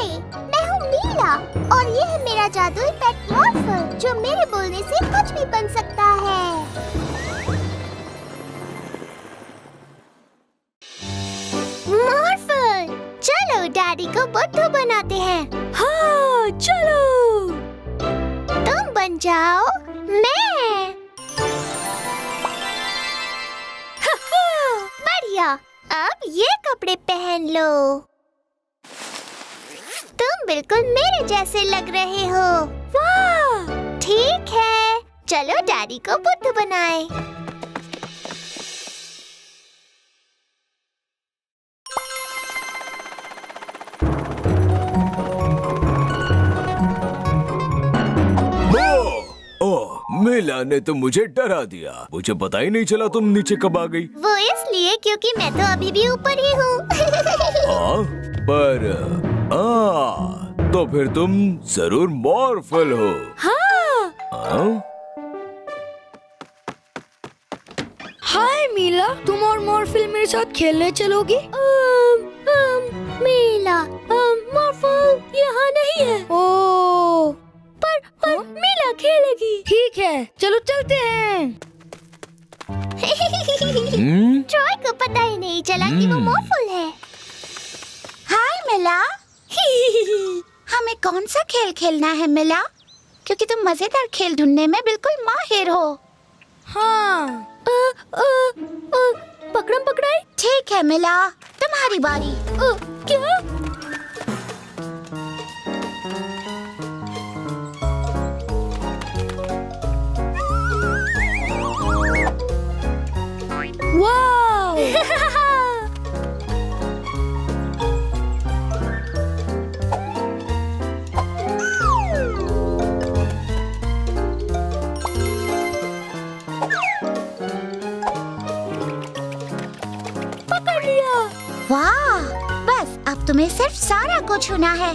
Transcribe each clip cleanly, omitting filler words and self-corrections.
मैं हूँ मीला और ये है मेरा जादुई पेट मॉर्फल जो मेरे बोलने से कुछ भी बन सकता है। मॉर्फल, चलो डैडी को बुद्धू बनाते हैं। हाँ चलो। तुम बन जाओ मैं। बढ़िया, अब ये कपड़े पहन लो। तुम बिल्कुल मेरे जैसे लग रहे हो। वाह! ठीक है, चलो डैडी को बुद्धू बनाए। मीला ने तो मुझे डरा दिया। मुझे पता ही नहीं चला तुम नीचे कब आ गई। वो इसलिए क्योंकि मैं तो अभी भी ऊपर ही हूँ। तो फिर तुम जरूर मॉर्फल हो। हाँ। हाय मीला, तुम और मॉर्फल मेरे साथ खेलने चलोगी? मीला, मॉर्फल यहाँ नहीं है। ओह, पर मीला खेलेगी। ठीक है, चलो चलते हैं। ट्रॉय को पता ही नहीं चला कि वो मॉर्फल है। हाय मिला। हमें कौन सा खेल खेलना है मिला? क्योंकि तुम मजेदार खेल ढूंढने में बिल्कुल माहिर हो। हाँ। पकड़म पकड़ाई। ठीक है मिला, तुम्हारी बारी। क्या? वाव! पकड़ लिया। वाह, बस अब तुम्हें सिर्फ सारा को छूना है।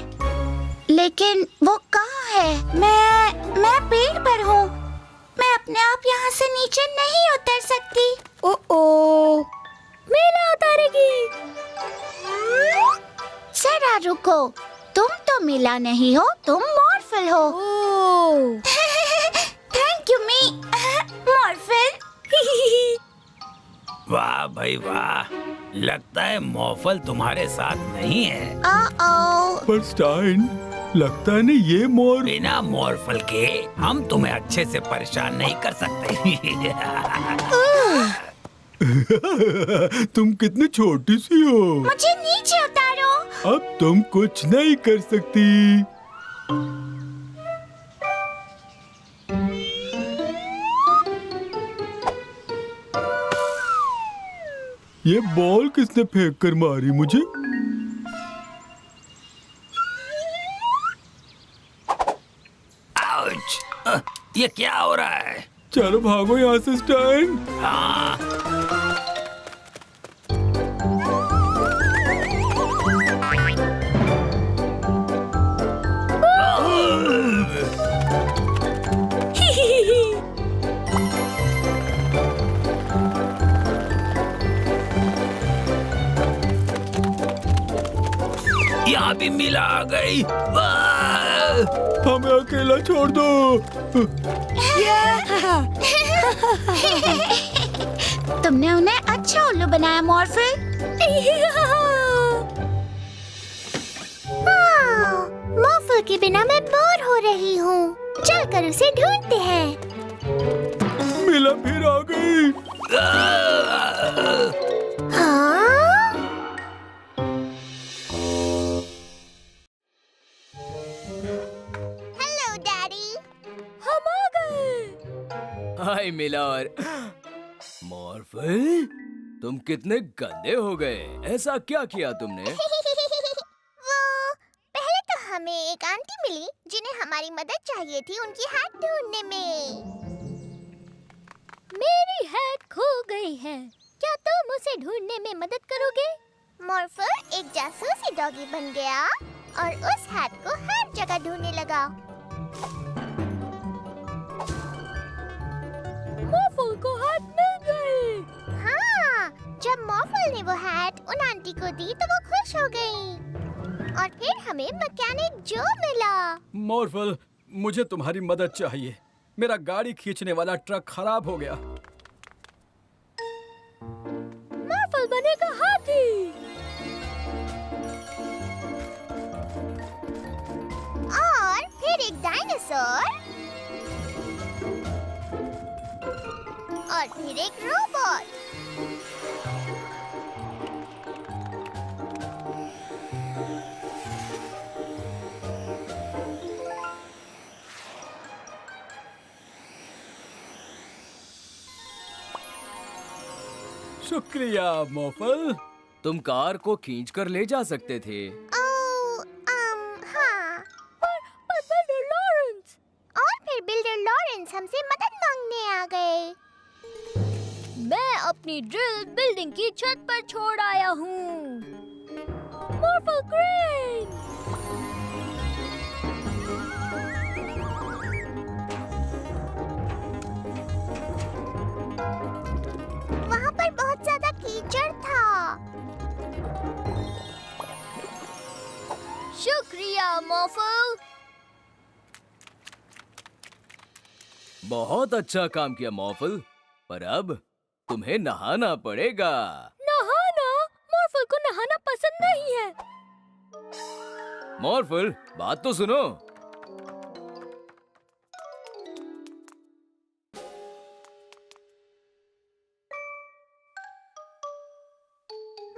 लेकिन वो कहाँ है? मैं पेड़ पर हूँ। मैं अपने आप यहाँ से नीचे नहीं उतर सकती। ओ, मीला उतारेगी। जरा रुको, तुम तो मिला नहीं हो, तुम मॉर्फल हो। थैंक यू मी मॉर्फल। वाह भाई वाह, लगता है मॉर्फल तुम्हारे साथ नहीं है। पर स्टाइन, लगता है ना ये मोर। बिना मॉर्फल के हम तुम्हें अच्छे से परेशान नहीं कर सकते। तुम कितनी छोटी सी हो। मुझे नीचे उतारो। अब तुम कुछ नहीं कर सकती। ये बॉल किसने फेंक कर मारी मुझे? आउच! ये क्या हो रहा है? चलो भागो यहाँ से स्टाइन। हाँ। यहाँ भी मिला आ गई। हमें अकेला छोड़ दो। तुमने उन्हें अच्छा उल्लू बनाया मॉर्फल। मॉर्फल के बिना मैं बोर हो रही हूँ। चलकर उसे ढूंढते हैं। मिला फिर आ गई। हाँ? Hello daddy. हम आ गए। हाय मिला और मॉर्फल, तुम कितने गंदे हो गए। ऐसा क्या किया तुमने? वो पहले तो हमें एक आंटी मिली जिन्हें हमारी मदद चाहिए थी उनकी हैट ढूंढने में। मेरी हैट खो गई है, क्या तुम उसे ढूंढने में मदद करोगे? मॉर्फल एक जासूसी डॉगी बन गया और उस हैट को हर जगह ढूंढने लगा। मॉर्फल को हैट मिल गई। हाँ, जब मॉर्फल ने वो हैट उन आंटी को दी तो वो खुश हो गई। और फिर हमें मैकेनिक जो मिला। मॉर्फल, मुझे तुम्हारी मदद चाहिए। मेरा गाड़ी खींचने वाला ट्रक खराब हो गया। मॉर्फल बनेगा हाथी। और फिर एक डायनासोर और फिर एक रोबोट। शुक्रिया मॉर्फल। तुम कार को खींच कर ले जा सकते थे। हाँ। पर बिल्डर लॉरेंस। और फिर बिल्डर लॉरेंस हमसे मदद मांगने आ गए। मैं अपनी ड्रिल बिल्डिंग की छत पर छोड़ आया हूँ। मॉर्फल क्रेन। वहाँ पर बहुत ज्यादा कीचड़ था। शुक्रिया मॉर्फल। बहुत अच्छा काम किया मॉर्फल, पर अब तुम्हें नहाना पड़ेगा। नहाना? मॉर्फल को नहाना पसंद नहीं है। मॉर्फल, बात तो सुनो।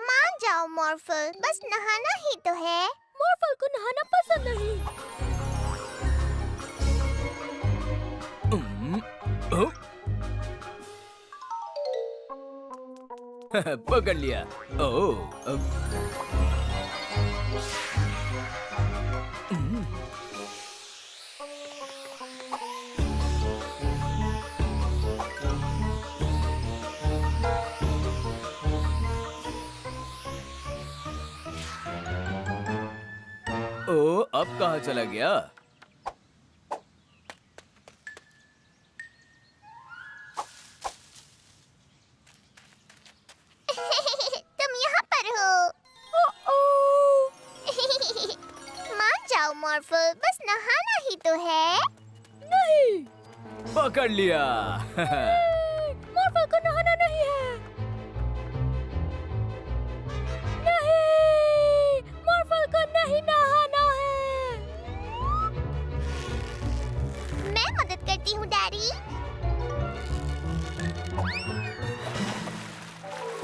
मान जाओ मॉर्फल, बस नहाना ही तो है। मॉर्फल को नहाना पसंद नहीं। ओह। पकड़ लिया। ओह, अब कहाँ चला गया? तुम यहाँ पर हो। मान जाओ मॉर्फल, बस नहाना ही तो है। नहीं, पकड़ लिया। मॉर्फल को नहाना नहीं है। नहीं, मॉर्फल को नहीं नहाना है। मैं मदद करती हूँ डैडी।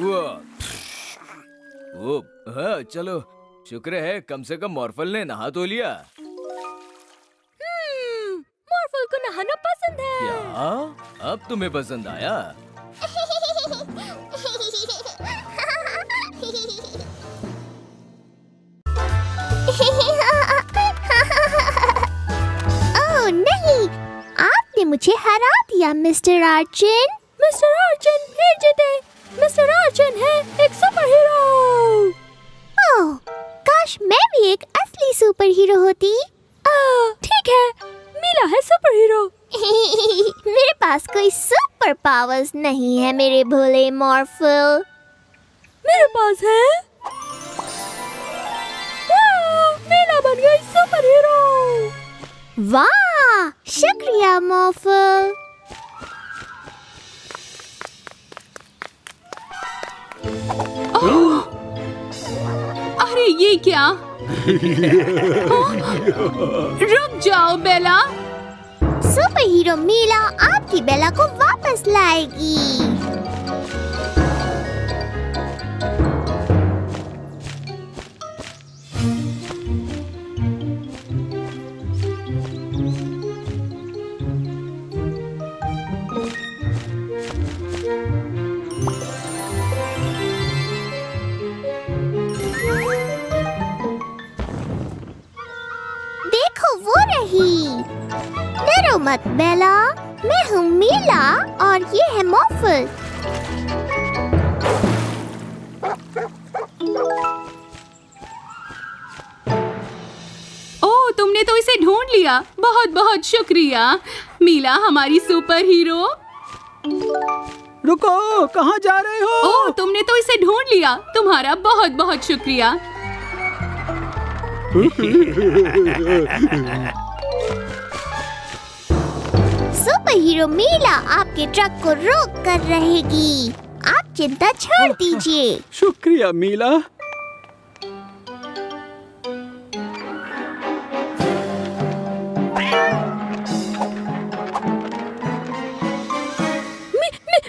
वो हाँ, चलो, शुक्र है कम से कम मॉर्फल ने नहा तो लिया। मॉर्फल को नहाना पसंद है। क्या? अब तुम्हें पसंद आया? ओह नहीं, आपने मुझे हरा दिया मिस्टर आर्चिन। मिस्टर आर्चन फिर जीते। मिस्टर आर्चन है एक सुपर हीरो। ओह, काश मैं भी एक असली सुपर हीरो होती। ठीक है, मीला है सुपर हीरो। मेरे पास कोई सुपर पावर्स नहीं है मेरे भोले मॉर्फल। मेरे पास है। वाह, मीला बन गई सुपर हीरो। वाह, शुक्रिया मॉर्फल। अरे ये क्या? रुक जाओ बेला। सुपर हीरो मीला आपकी बेला को वापस लाएगी। देखो वो रही। डरो मत बेला, मैं हूँ मीला और ये है मॉर्फल। ओह, तुमने तो इसे ढूंढ लिया। बहुत बहुत शुक्रिया मीला, हमारी सुपर हीरो। रुको, कहाँ जा रहे हो? ओह, तुमने तो इसे ढूंढ लिया। तुम्हारा बहुत बहुत शुक्रिया। सुपर हीरो मीला आपके ट्रक को रोक कर रहेगी। आप चिंता छोड़ दीजिए। शुक्रिया मीला।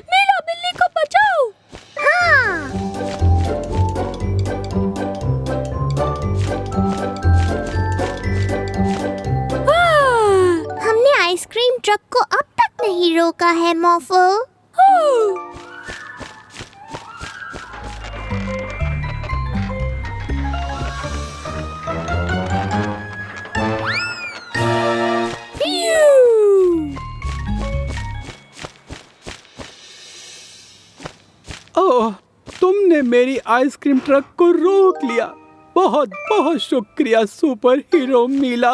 मीला बिल्ली को बचाओ। हाँ, हमने आइसक्रीम ट्रक को अब तक नहीं रोका है मोफो। ओह, तुमने मेरी आइसक्रीम ट्रक को रोक लिया। बहुत बहुत शुक्रिया सुपर हीरो मीला।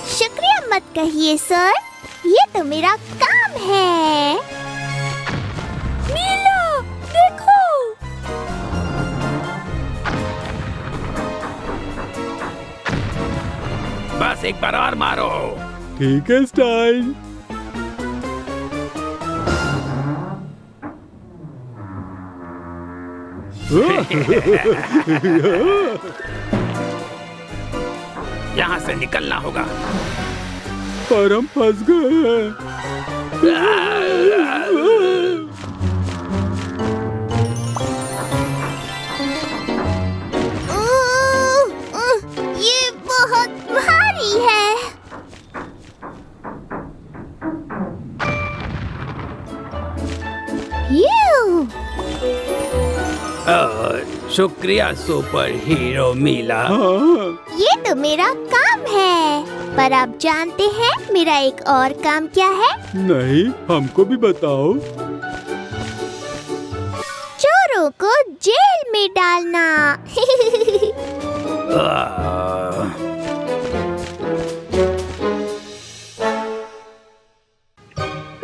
शुक्रिया मत कहिए सर, ये तो मेरा काम है। मीला देखो। बस एक बार और मारो। ठीक है स्टाइल। यहाँ से निकलना होगा। पर हम फंस गए हैं। ये बहुत भारी है। शुक्रिया सुपर हीरो मीला। हाँ, ये तो मेरा काम है, पर आप जानते हैं मेरा एक और काम क्या है? नहीं, हमको भी बताओ। चोरों को जेल में डालना।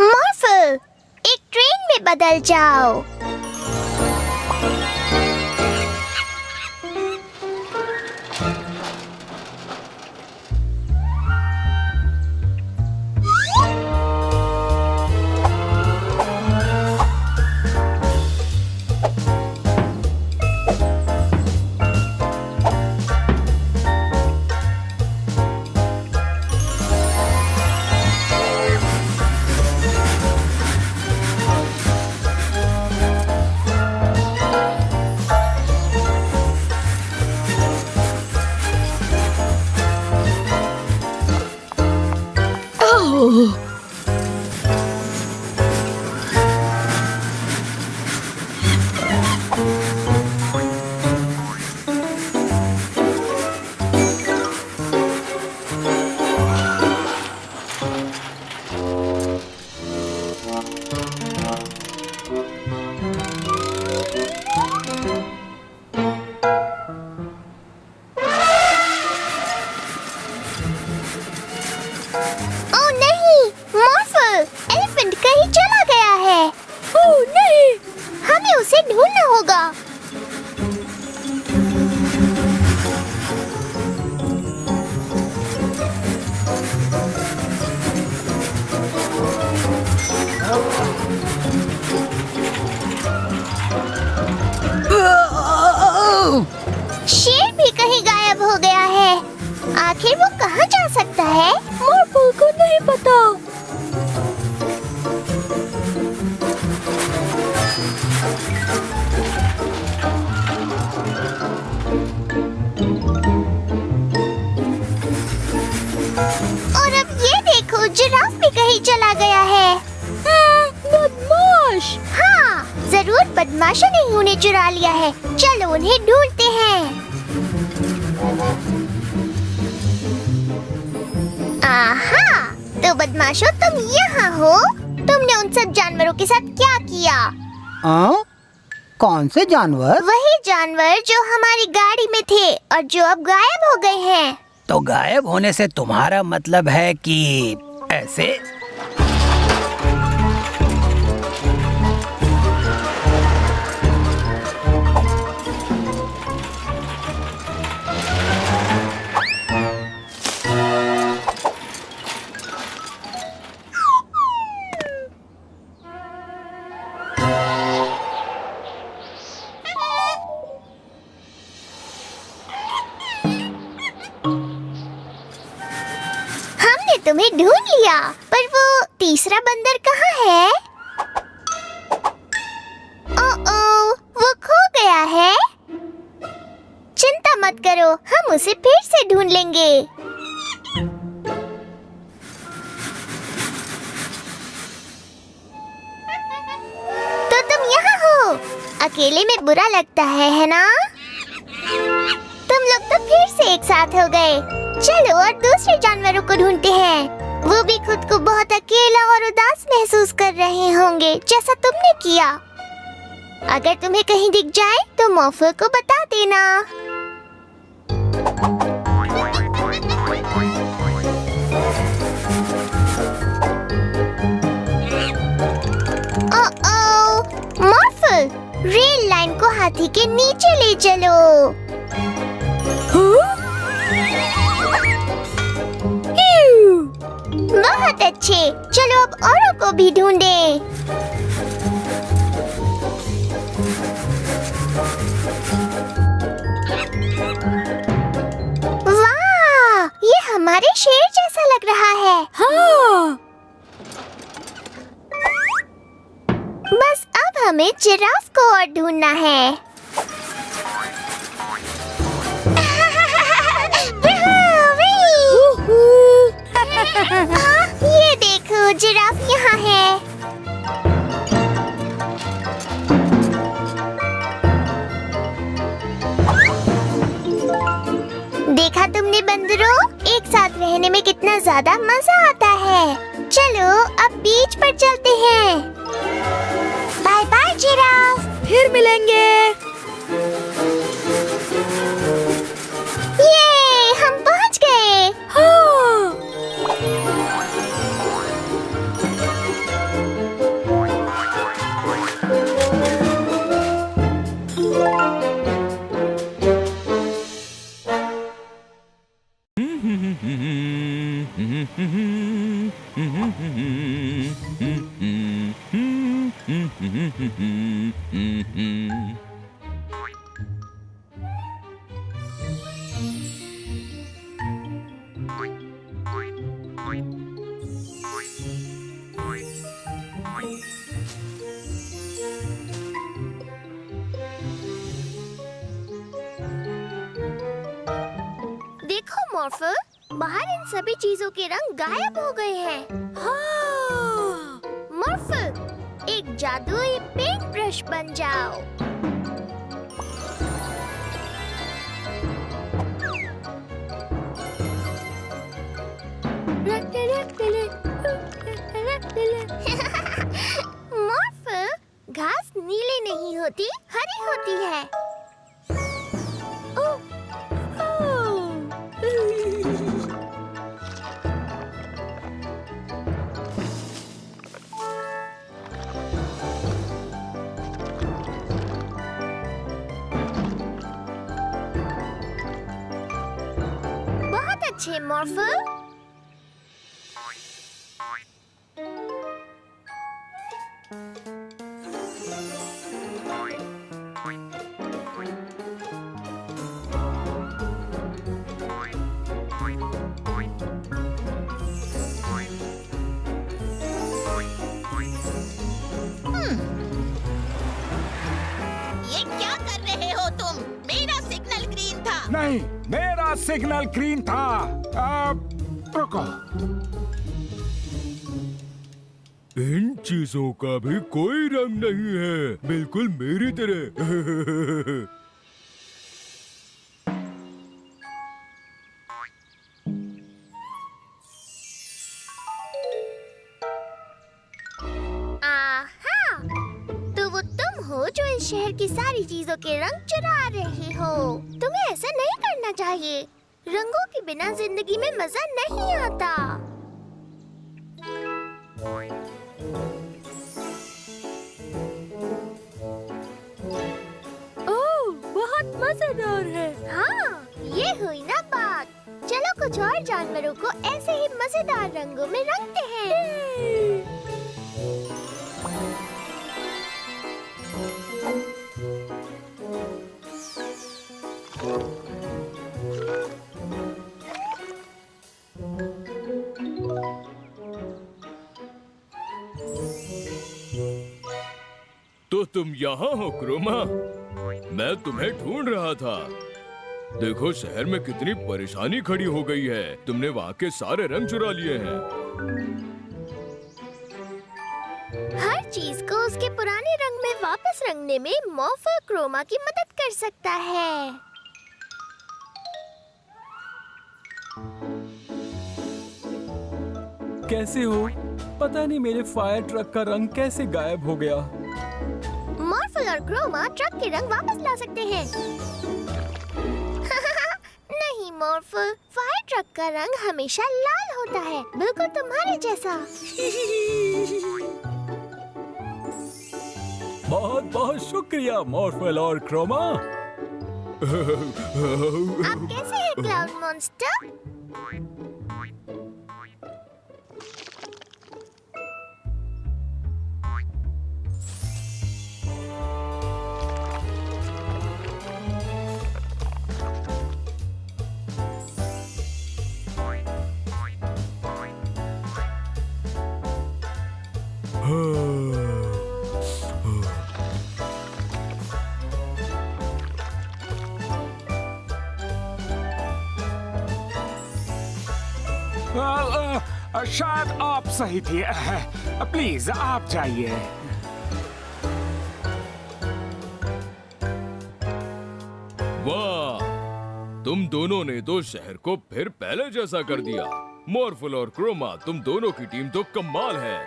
मॉर्फल, एक ट्रेन में बदल जाओ। उसे ढूंढना होगा। शेर भी कहीं गायब हो गया है। आखिर वो कहाँ जा सकता है? मोरफल को नहीं पता। और अब ये देखो, जिराफ भी कहीं चला गया है। बदमाश! हाँ, जरूर बदमाशों ने ही उन्हें चुरा लिया है। चलो उन्हें ढूंढते हैं। आहा, तो बदमाशों तुम यहाँ हो? तुमने उन सब जानवरों के साथ क्या किया? कौन से जानवर? वही जानवर जो हमारी गाड़ी में थे और जो अब गायब हो गए हैं। तो गायब होने से तुम्हारा मतलब है कि ऐसे? तुम्हें ढूंढ लिया, पर वो तीसरा बंदर कहाँ है? ओह, वो खो गया है। चिंता मत करो, हम उसे फिर से ढूंढ लेंगे। तो तुम यहाँ हो। अकेले में बुरा लगता है ना? तुम लोग तो फिर से एक साथ हो गए। चलो और दूसरे जानवरों को ढूंढते हैं। वो भी खुद को बहुत अकेला और उदास महसूस कर रहे होंगे, जैसा तुमने किया। अगर तुम्हें कहीं दिख जाए तो मॉर्फल को बता देना। ओह, मॉर्फल, रेल लाइन को हाथी के नीचे ले चलो। बहुत अच्छे, चलो अब औरों को भी ढूंढें। वाह, ये हमारे शेर जैसा लग रहा है। हाँ। बस अब हमें जिराफ को और ढूंढना है। ये देखो, जिराफ यहाँ है। देखा तुमने बंदरों, एक साथ रहने में कितना ज्यादा मजा आता है। चलो अब बीच पर चलते हैं। बाय बाय जिराफ, फिर मिलेंगे। ये हम पहुंच गए। हाँ। देखो मॉर्फल, बाहर इन सभी चीजों के रंग गायब हो गए हैं। हाँ। मॉर्फल, एक जादुई पेंट ब्रश बन जाओ। मॉर्फल, घास नीली नहीं होती, हरी होती है। बहुत अच्छे मॉर्फल। ये क्या कर रहे हो तुम? मेरा सिग्नल ग्रीन था। नहीं, मेरा सिग्नल ग्रीन था। रुको। इन चीजों का भी कोई रंग नहीं है, बिल्कुल मेरी तरह। आहा, तो वो तुम हो जो इस शहर की सारी चीजों के रंग चुरा रहे हो। तुम्हें ऐसा नहीं करना चाहिए। रंगों के बिना जिंदगी में मजा नहीं आता। ओह, बहुत मजेदार है। हाँ, ये हुई ना बात। चलो कुछ और जानवरों को ऐसे ही मजेदार रंगों में रंगते हैं। तो तुम यहाँ हो क्रोमा? मैं तुम्हें ढूंढ रहा था। देखो शहर में कितनी परेशानी खड़ी हो गई है। तुमने वहाँ के सारे रंग चुरा लिए हैं। हर चीज को उसके पुराने रंग में वापस रंगने में मॉर्फल क्रोमा की मदद कर सकता है। कैसे हो? पता नहीं मेरे फायर ट्रक का रंग कैसे गायब हो गया। मॉर्फल और क्रोमा ट्रक के रंग वापस ला सकते हैं। नहीं मॉर्फल, फायर ट्रक का रंग हमेशा लाल होता है, बिल्कुल तुम्हारे जैसा। बहुत बहुत शुक्रिया मॉर्फल और क्रोमा। आप कैसे हैं क्लाउड मॉन्स्टर? शायद आप सही थे। प्लीज आप जाइए। वाह, तुम दोनों ने तो शहर को फिर पहले जैसा कर दिया। मॉर्फल और क्रोमा, तुम दोनों की टीम तो कमाल है।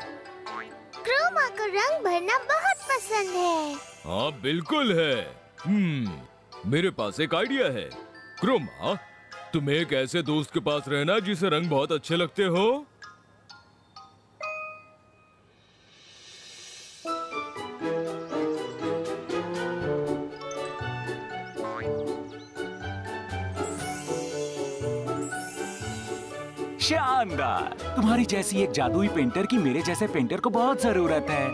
क्रोमा को रंग भरना बहुत पसंद है। हाँ बिल्कुल है। मेरे पास एक आइडिया है। क्रोमा, तुम्हें एक ऐसे दोस्त के पास रहना जिसे रंग बहुत अच्छे लगते हो। शानदार। तुम्हारी जैसी एक जादुई पेंटर की मेरे जैसे पेंटर को बहुत जरूरत है।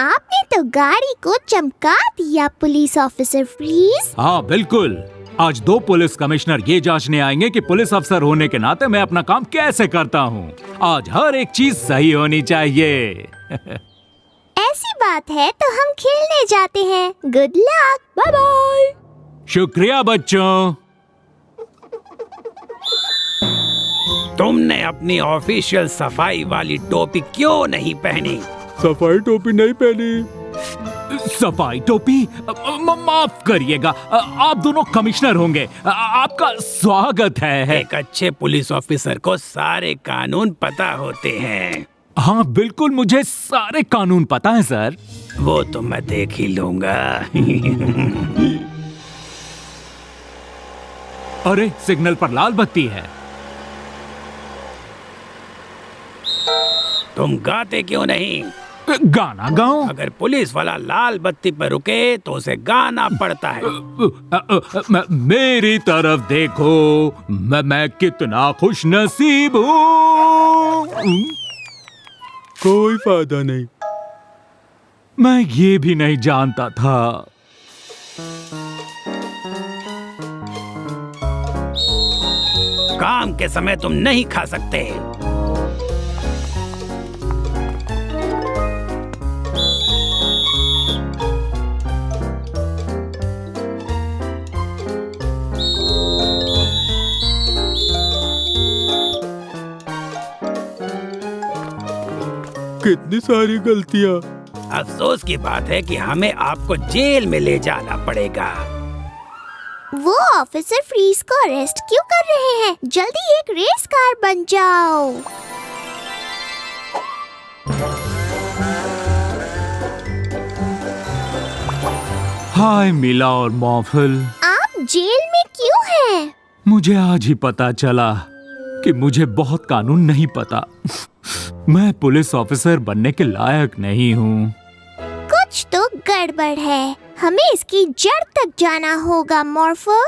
आपने तो गाड़ी को चमका दिया पुलिस ऑफिसर फ्रीज। हाँ बिल्कुल। आज 2 पुलिस कमिश्नर ये जांचने आएंगे कि पुलिस अफसर होने के नाते मैं अपना काम कैसे करता हूँ। आज हर एक चीज सही होनी चाहिए। ऐसी बात है तो हम खेलने जाते हैं। Good luck, bye bye. शुक्रिया बच्चों। तुमने अपनी ऑफिशियल सफाई वाली टोपी क्यों नहीं पहनी? सफाई टोपी नहीं पहनी। सफाई टोपी? माफ करिएगा, आप दोनों कमिश्नर होंगे। आपका स्वागत है। एक अच्छे पुलिस ऑफिसर को सारे कानून पता होते हैं। हाँ बिल्कुल, मुझे सारे कानून पता है सर। वो तो मैं देख ही लूंगा। अरे सिग्नल पर लाल बत्ती है। तुम गाते क्यों नहीं? गाना गाऊं? अगर पुलिस वाला लाल बत्ती पर रुके तो उसे गाना पड़ता है। मेरी तरफ देखो, मैं कितना खुश नसीब हूँ। कोई फायदा नहीं। मैं ये भी नहीं जानता था। काम के समय तुम नहीं खा सकते। कितनी सारी गलतियाँ। अफसोस की बात है कि हमें आपको जेल में ले जाना पड़ेगा। वो ऑफिसर फ्रीज को अरेस्ट क्यों कर रहे हैं? जल्दी एक रेस कार बन जाओ। हाय मिला और मॉर्फल, आप जेल में क्यों हैं? मुझे आज ही पता चला कि मुझे बहुत कानून नहीं पता। मैं पुलिस ऑफिसर बनने के लायक नहीं हूँ। कुछ तो गड़बड़ है। हमें इसकी जड़ तक जाना होगा मॉर्फल।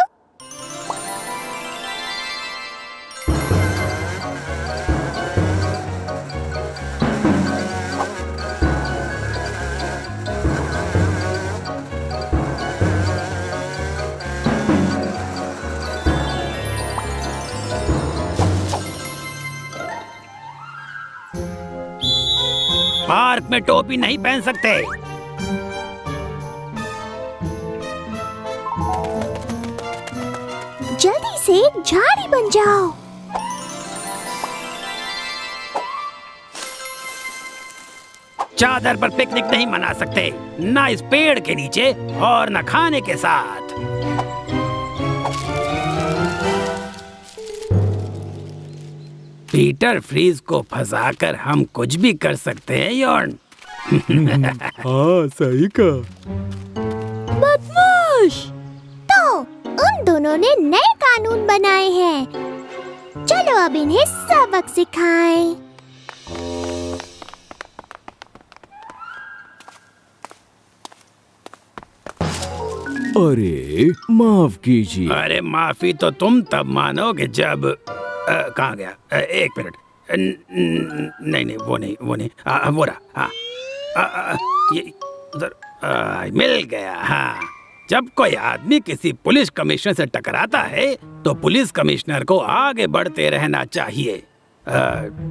पार्क में टोपी नहीं पहन सकते। जल्दी से झाड़ी बन जाओ। चादर पर पिकनिक नहीं मना सकते, ना इस पेड़ के नीचे और न खाने के साथ। पीटर फ्रीज को फंसाकर हम कुछ भी कर सकते हैं यॉर्न। हाँ सही कहा। बदमाश। तो उन दोनों ने नए कानून बनाए हैं। चलो अब इन्हें सबक सिखाएं। अरे माफ कीजिए। अरे माफी तो तुम तब मानोगे जब कहाँ गया? एक मिनट। नहीं वो नहीं वो रहा। ये उधर मिल गया। हाँ, जब कोई आदमी किसी पुलिस कमिश्नर से टकराता है तो पुलिस कमिश्नर को आगे बढ़ते रहना चाहिए।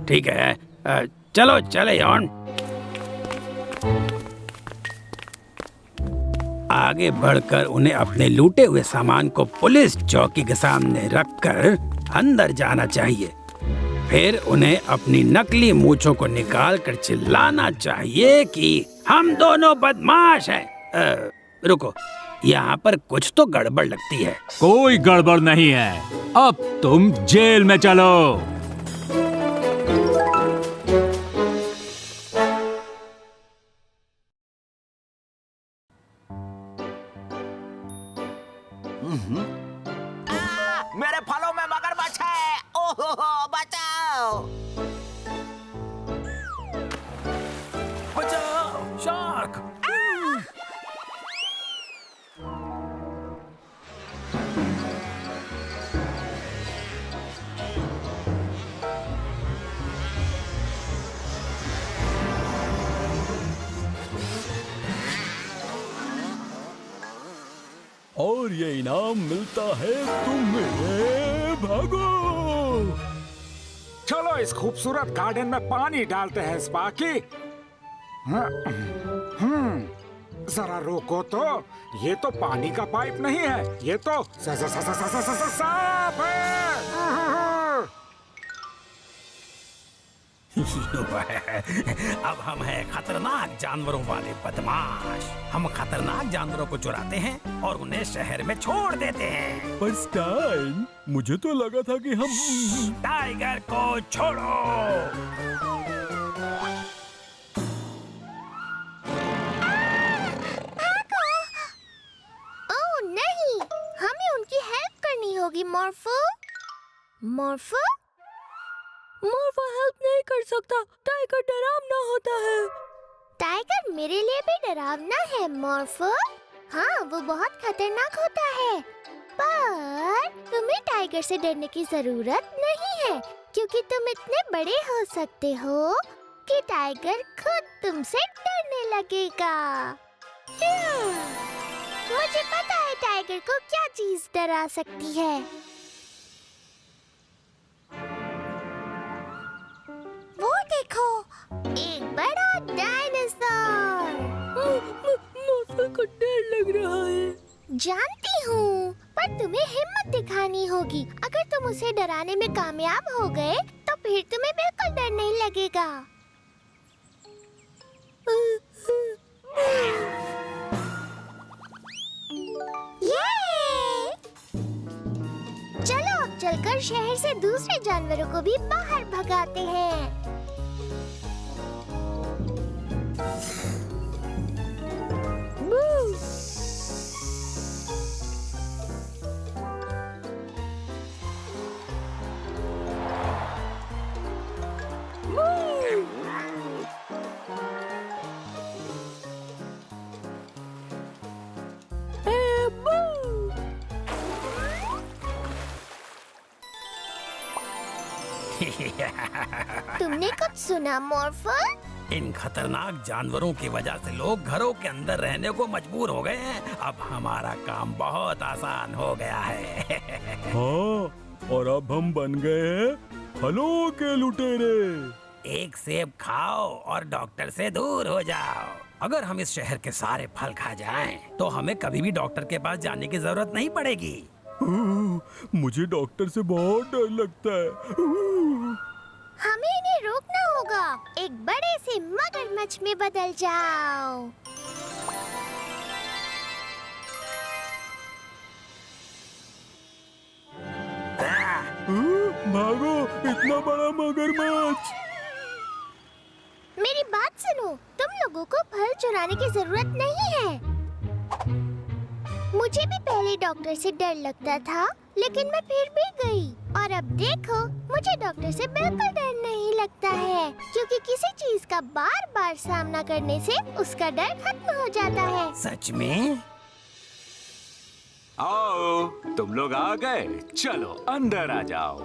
ठीक है, चलो चले यॉर्न। आगे बढ़कर उन्हें अपने लूटे हुए सामान को पुलिस चौकी के सामने रखकर अंदर जाना चाहिए। फिर उन्हें अपनी नकली मूंछों को निकालकर चिल्लाना चाहिए कि हम दोनों बदमाश हैं। रुको, यहाँ पर कुछ तो गड़बड़ लगती है। कोई गड़बड़ नहीं है, अब तुम जेल में चलो। मेरे फलों में मगरमच्छ है। ओहो बचाओ। बचाओ, शार्क। और ये इनाम मिलता है तुम्हें। भागो। चलो इस खूबसूरत गार्डन में पानी डालते हैं स्पार्की। जरा रोको तो, ये तो पानी का पाइप नहीं है, ये तो सांप है। अब हम हैं खतरनाक जानवरों वाले बदमाश। हम खतरनाक जानवरों को चुराते हैं और उन्हें शहर में छोड़ देते हैं। पर स्टाइन, मुझे तो लगा था कि हम टाइगर को छोड़ो। ओह नहीं, हमें उनकी हेल्प करनी होगी। मॉर्फो मोर्फो हेल्प नहीं कर सकता। टाइगर डरावना होता है। टाइगर मेरे लिए भी डरावना है मॉर्फो। हाँ, वो बहुत खतरनाक होता है। पर तुम्हें टाइगर से डरने की जरूरत नहीं है, क्योंकि तुम इतने बड़े हो सकते हो कि टाइगर खुद तुमसे डरने लगेगा। मुझे पता है टाइगर को क्या चीज डरा सकती है। वो देखो, एक बड़ा डायनासोर। मोर्फो को डर लग रहा है। जानती हूँ, पर तुम्हें हिम्मत दिखानी होगी। अगर तुम उसे डराने में कामयाब हो गए तो फिर तुम्हें बिल्कुल डर नहीं लगेगा। ये! चलो अब चलकर शहर से दूसरे जानवरों को भी बाहर भगाते हैं। तुमने कुछ सुना मॉर्फो? इन खतरनाक जानवरों की वजह से लोग घरों के अंदर रहने को मजबूर हो गए हैं। अब हमारा काम बहुत आसान हो गया है। हाँ, और अब हम बन गए हैं फलों के लुटेरे। एक सेब खाओ और डॉक्टर से दूर हो जाओ। अगर हम इस शहर के सारे फल खा जाएं, तो हमें कभी भी डॉक्टर के पास जाने की जरूरत नहीं पड़ेगी। मुझे डॉक्टर से बहुत डर लगता है। हमें इन्हें रोकना होगा। एक बड़े से मगरमच्छ में बदल जाओ। भागो, इतना बड़ा मगरमच्छ। मेरी बात सुनो, तुम लोगों को फल चुराने की जरूरत नहीं है। मुझे भी पहले डॉक्टर से डर लगता था, लेकिन मैं फिर भी गई। और अब देखो, मुझे डॉक्टर से बिल्कुल डर नहीं लगता है, क्योंकि किसी चीज का बार बार सामना करने से उसका डर खत्म हो जाता है। सच में? आओ, तुम लोग आ गए। चलो अंदर आ जाओ।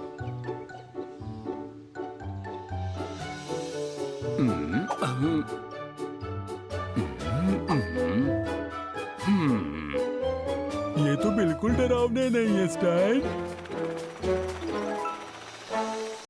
ये तो बिल्कुल डरावने नहीं है स्टैन।